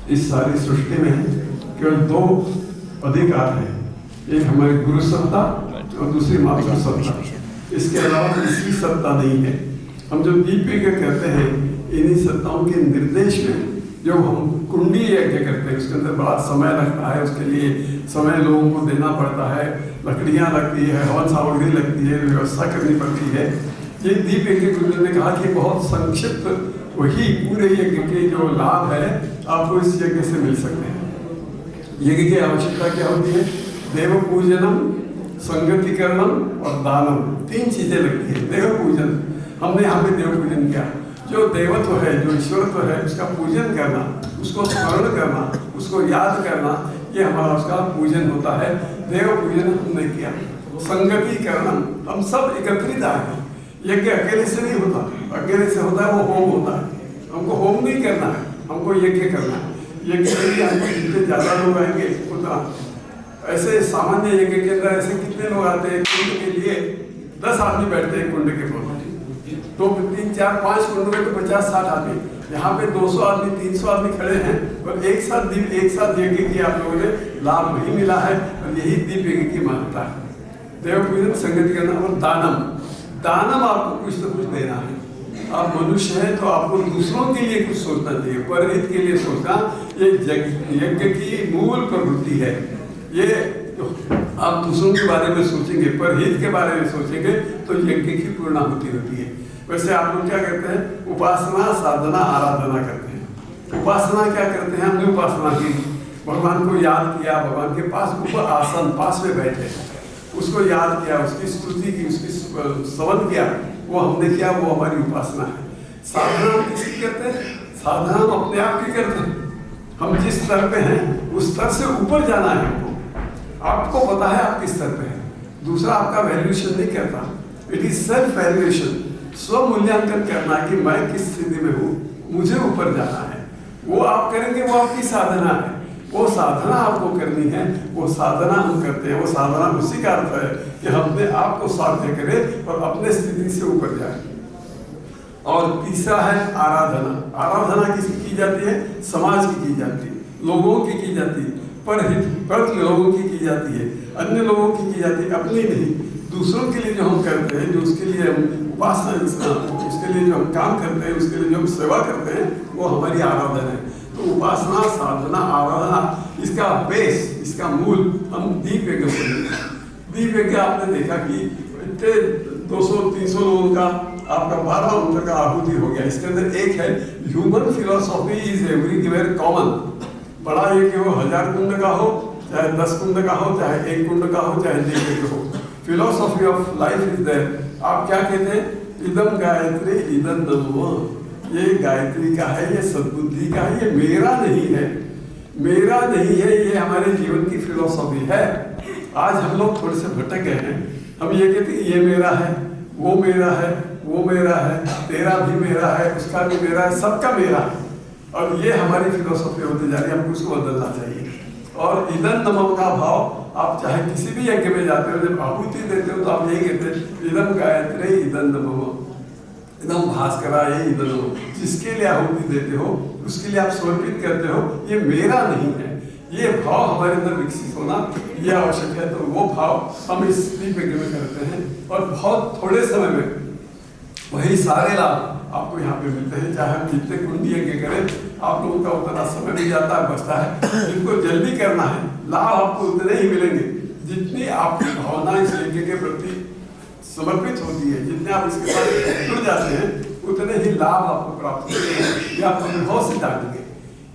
इस सारी सृष्टि में केवल दो अधिकार हैं, एक हमारी गुरु सत्ता और दूसरी मातृ सत्ता। इसके अलावा किसी सत्ता नहीं है। हम जो दीपिक कहते हैं, इन्हीं सत्ताओं के निर्देश में जो हम कुंडी यज्ञ करते हैं, उसके अंदर बड़ा समय लगता है, उसके लिए समय लोगों को देना पड़ता है, लकड़ियाँ लगती है, हवन सामग्री लगती है, व्यवस्था करनी पड़ती है। ये दीप यज्ञ गुरु ने कहा कि बहुत संक्षिप्त वही पूरे यज्ञ के जो लाभ है आपको इस यज्ञ से मिल सकते हैं। यज्ञ की आवश्यकता क्या होती है? देव पूजनम, संगतिकरणम और दानम, तीन चीजें लगती है। देव पूजन, हमने यहाँ पे देव पूजन किया। जो देवत्व है, जो ईश्वरत्व है, उसका पूजन करना, उसको स्मरण करना, उसको याद करना, ये हमारा उसका पूजन होता है। देव पूजन हमने किया। संगतिकरणम, हम सब एकत्रित आए। यज्ञ अकेले से नहीं होता, अकेले से होता है वो होम होता है। हमको होम नहीं करना है, हमको यज्ञ करना है। यज्ञ के लिए हमको जितने ज़्यादा लोग आएंगे उतना, ऐसे सामान्य यज्ञ के अंदर ऐसे कितने लोग आते हैं? कुंड के लिए 10 आदमी बैठते हैं कुंड के पास, तो 3, 4, 5 कुंड में तो 50-60 आदमी। यहाँ पे 200 आदमी, 300 आदमी खड़े हैं और एक साथ यज्ञ की आप लोगों ने लाभ नहीं मिला है। और यही दीप यज्ञ की महत्ता है। देव पूजन, संगति करना और दानम। दानम आपको कुछ न कुछ देना है। आप मनुष्य हैं तो आपको दूसरों के लिए कुछ सोचना चाहिए, परहित के लिए सोचना ये यज्ञ की मूल प्रवृत्ति है। ये आप दूसरों के बारे में सोचेंगे, परहित के बारे में सोचेंगे तो यज्ञ की पूर्णाहुति होती है। वैसे आप लोग क्या करते हैं? उपासना, साधना, आराधना करते हैं। उपासना क्या करते हैं? हमने उपासना की, भगवान को याद किया, भगवान के पास ऊपर आसन पास में बैठे, उसको याद किया, उसकी स्तुति की, उसकी स्तवन किया, वो हमने किया, वो हमारी उपासना है। साधना किसकी करते हैं? साधना हम अपने आप की करते हैं। हम जिस स्तर पे हैं उस स्तर से ऊपर जाना है हमको। आपको पता है आप किस स्तर पे हैं, दूसरा आपका वैल्यूएशन नहीं करता। इट इज सेल्फ वैल्यूएशन, स्व मूल्यांकन करना कि मैं किस स्थिति में हूँ, मुझे ऊपर जाना है। वो आप करेंगे, वो आपकी साधना है। वो साधना आपको करनी है, वो साधना हम करते हैं। वो साधना उसी का अर्थ है कि हम अपने आप को साध्य करें और अपने स्थिति से ऊपर जाए। और तीसरा है आराधना। आराधना किसकी की जाती है? समाज की जाती है, लोगों की जाती है, पर लोगों की जाती है, अन्य लोगों की जाती है, अपनी नहीं। दूसरों के लिए जो हम करते हैं, जो उसके लिए हम उपासना, उसके लिए जो हम काम करते हैं, उसके लिए जो हम सेवा करते हैं, वो हमारी आराधना है। तो उपासना, साधना, आराधना, इसका बेस, इसका मूल हम दीप यज्ञ बोलेंगे। दीप यज्ञ आपने देखा कि इतने 200-300 लोगों का आपका 12 घंटे का आहुति हो गया। इसके अंदर एक है human philosophy is everywhere common. बड़ा यज्ञ हो, 1000 कुंड का हो, चाहे 10 कुंड का हो, चाहे 1 कुंड का हो, चाहे दीप यज्ञ हो, philosophy of life is there. आप क्या कहते हैं? इदम गायत्री इदम नमो। ये गायत्री का है, ये सद्बुद्धि का है, ये मेरा नहीं है, मेरा नहीं है। ये हमारे जीवन की फिलोसॉफी है। आज हम लोग थोड़े से भटक गए हैं। हम ये कहते हैं ये मेरा है, वो मेरा है, वो मेरा है, तेरा भी मेरा है, उसका भी मेरा है, सबका मेरा है। और ये हमारी फिलोसॉफी होती जा रही है। हमको उसको बदलना चाहिए। और इदम नमः का भाव आप चाहे किसी भी यज्ञ में जाते हो, जब आहुति देते हो तो आप यही कहते हैं इदम गायत्री इदम नमः, इदम भास्कराय इदम नमः। जिसके लिए आहुति देते हो, उसके लिए आप समर्पित करते हो, ये मेरा नहीं है। ये भाव हमारे अंदर विकसित होना ये आवश्यक है। तो वो भाव हम इस दीप यज्ञ में करते हैं और बहुत थोड़े समय में वही सारे लाभ आपको यहाँ पे मिलते हैं। चाहे हम जितने कुंडी यज्ञ करें, आप लोगों का उतना समय भी जाता है, बचता है। जिनको जल्दी करना है, लाभ आपको उतने ही मिलेंगे जितनी आपकी भावना इस यज्ञ के प्रति समर्पित होती है। जितने आप इसके साथ जुड़ जाते हैं, उतने ही लाभ आपको प्राप्त होते हैं। ये आप अनुभव से जानेंगे।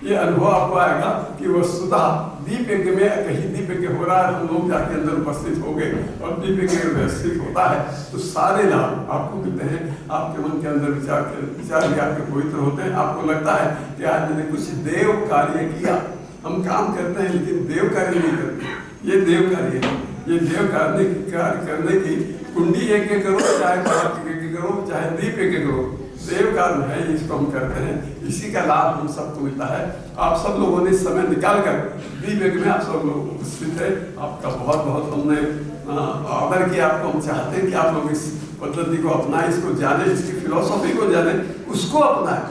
ये अनुभव आपको आएगा कि वस्तुतः दीप यज्ञ में कहीं दीप यज्ञ हो रहा है, हम लोग जाके अंदर उपस्थित हो गए और दीप यज्ञ व्यवस्थित होता है तो सारे लाभ आपको मिलते हैं। आपके मन के अंदर विचार भी आपके पवित्र होते हैं। आपको लगता है कि आज मैंने कुछ देव कार्य किया। हम काम करते हैं लेकिन देव कार्य नहीं करते। ये देव कार्य है। ये देव कार्य करने की कुंडी यज्ञ करो, चाहे यज्ञ करो, चाहे दीप यज्ञ करो, देव कर्म है, इसको हम करते हैं, इसी का लाभ हम सबको मिलता है। आप सब लोगों ने समय निकाल कर विवेक में आप सब लोग उपस्थित है, आपका बहुत बहुत हमने ऑर्डर किया। आपको हम चाहते हैं कि आप लोग इस पद्धति को अपनाएं, इसको जाने, इसकी फिलोसॉफी को जाने, उसको अपनाएं।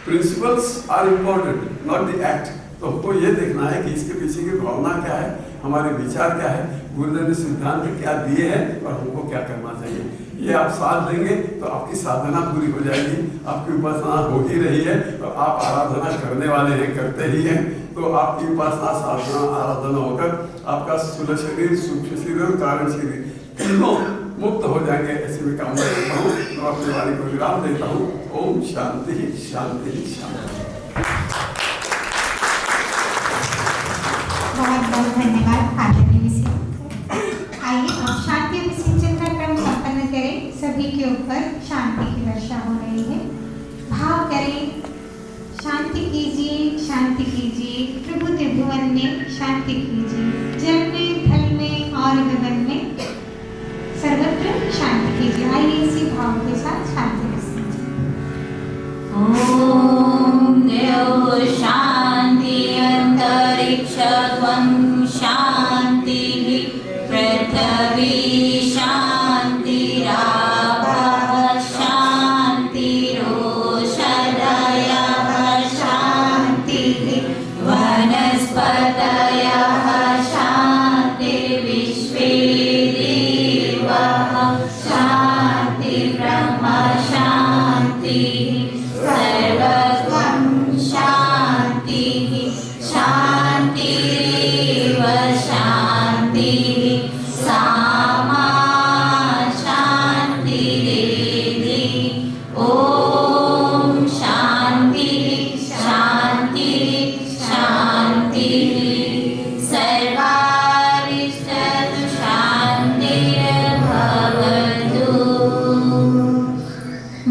Principles are important, not the act. तो हमको ये देखना है कि इसके पीछे की भावना क्या है, हमारे विचार क्या है, गुरुदेव ने सिद्धांत क्या दिए हैं और हमको क्या करना चाहिए। ये आप साथ देंगे तो आपकी साधना पूरी हो जाएगी, आपकी उपासना हो ही रही है और आप आराधना करने वाले हैं, करते ही हैं। तो आपकी उपासना, साधना, आराधना होकर आपका स्थूल शरीर, सूक्ष्म शरीर और कारण शरीर तीनों मुक्त हो जाएंगे, ऐसी मैं कामना करता हूँ। तो अपने वाणी को विराम देता हूँ। ओम शांति शांति शांति। बहुत बहुत धन्यवाद आदरणीय विषय। आइए अब शांति विसिंचन का क्रम संपन्न करें। सभी के ऊपर शांति की वर्षा हो रही है। भाव करें, शांति कीजिए, शांति कीजिए, प्रभु त्रिभुवन में शांति कीजिए, जल में, थल में और गगन में सर्वत्र शांति कीजिए। आइए इसी भाव के साथ शांति विसिंचन। ओम देव शांति अंतरिक्ष शांति पृथ्वी शांति शांति रोषधयः शांति वनस्पतयः शांति विश्वे देवाः शांति ब्रह्म शांति सर्वं शांति शांतिरेव शांति सामा शांतिरेधि। ओम शांति शांति शांति सर्वारिष्टं शांतिर्भवतु।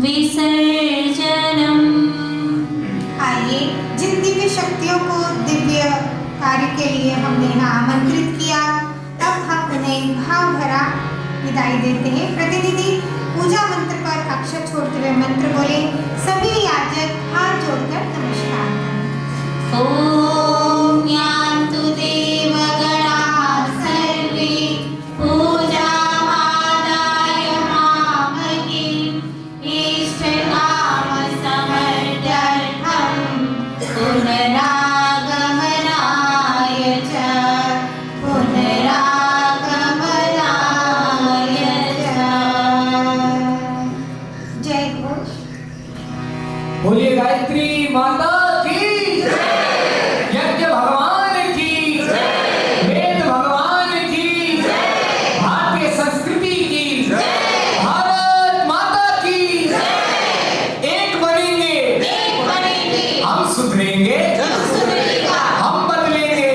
विसर्जनम्। आइए, जिन दिव्य शक्तियों को दिव्य कार्य के लिए हमने यहाँ आमंत्रित किया, तब हम उन्हें भाव भरा विदाई देते हैं। प्रतिनिधि पूजा मंत्र पर अक्षर छोड़ते हुए मंत्र बोले। सभी याजक हाथ जोड़कर नमस्कार करें। ओम यान्तु देवगणाः सर्वे पूजामादाय मामकीम् इष्टकामसमर्थार्थं पुनरागमनाय च पुनरागमनाय च। जय घोष। बोलिए गायत्री माता की जय, यज्ञ भगवान की जय, वेद भगवान की जय, भारतीय संस्कृति की जय, भारत माता की जय। एक बनेंगे, हम सुधरेंगे, हम बदलेंगे,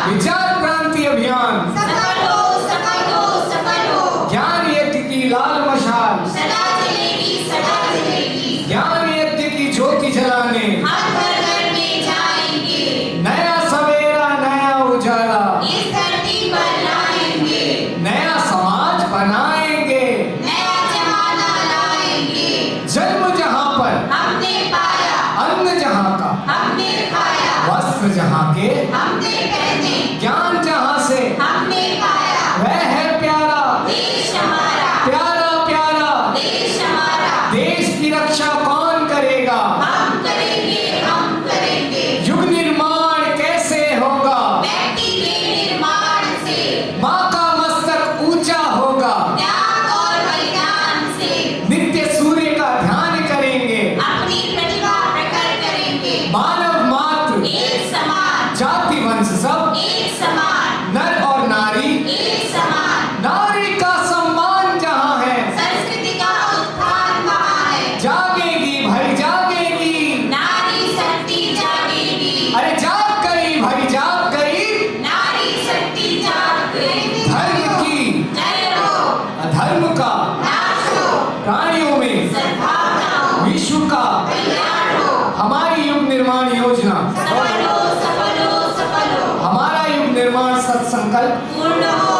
विचार क्रांति अभियान, सफल हो सफल हो सफल हो। ज्ञान यज्ञ की लाल मशाल, सदा जलेगी सदा जलेगी। ज्ञान यज्ञ की ज्योति जलाने, हम घर घर में जाएंगे, नया सवेरा नया उजाला, इस धरती पर लाएंगे, नया समाज बनाएंगे। नया जमाना लाएंगे। जन्म जहाँ पर, हमने पाया, अन्न जहाँ का, हमने खाया, वस्त्र जहाँ के, हमने पहने, ज्ञान जहाँ से, हमने पाया। वह है प्यारा, देश हमारा, प्यारा प्यारा। देश हमारा। देश की रक्षा कौन करेगा? हम करेंगे, हम करेंगे। युग निर्माण कैसे होगा? व्यक्ति के निर्माण से, माँ का मस्तक ऊंचा होगा। त्याग और बलिदान से, नित्य सूर्य का ध्यान करेंगे। अपनी प्रतिभा प्रकट करेंगे। मानव मात्र, एक समान, जाति वंश सब, एक समान, नर और नारी, एक समान। नारी का सम्मान जहाँ है, संस्कृति का उत्थान वहाँ है। जागेगी भाई जागेगी। नारी शक्ति जागेगी, अरे जाग गई भाई जाग गई। नारी शक्ति जाग गई। धर्म की, जय हो, अधर्म का, नाश हो, प्राणियों में, सद्भावना हो, विश्व का, कल्याण हो। हमारी युग निर्माण योजना, सफल हो सफल हो सफल हो। हमारा युग निर्माण सत्संकल्प पूर्ण हो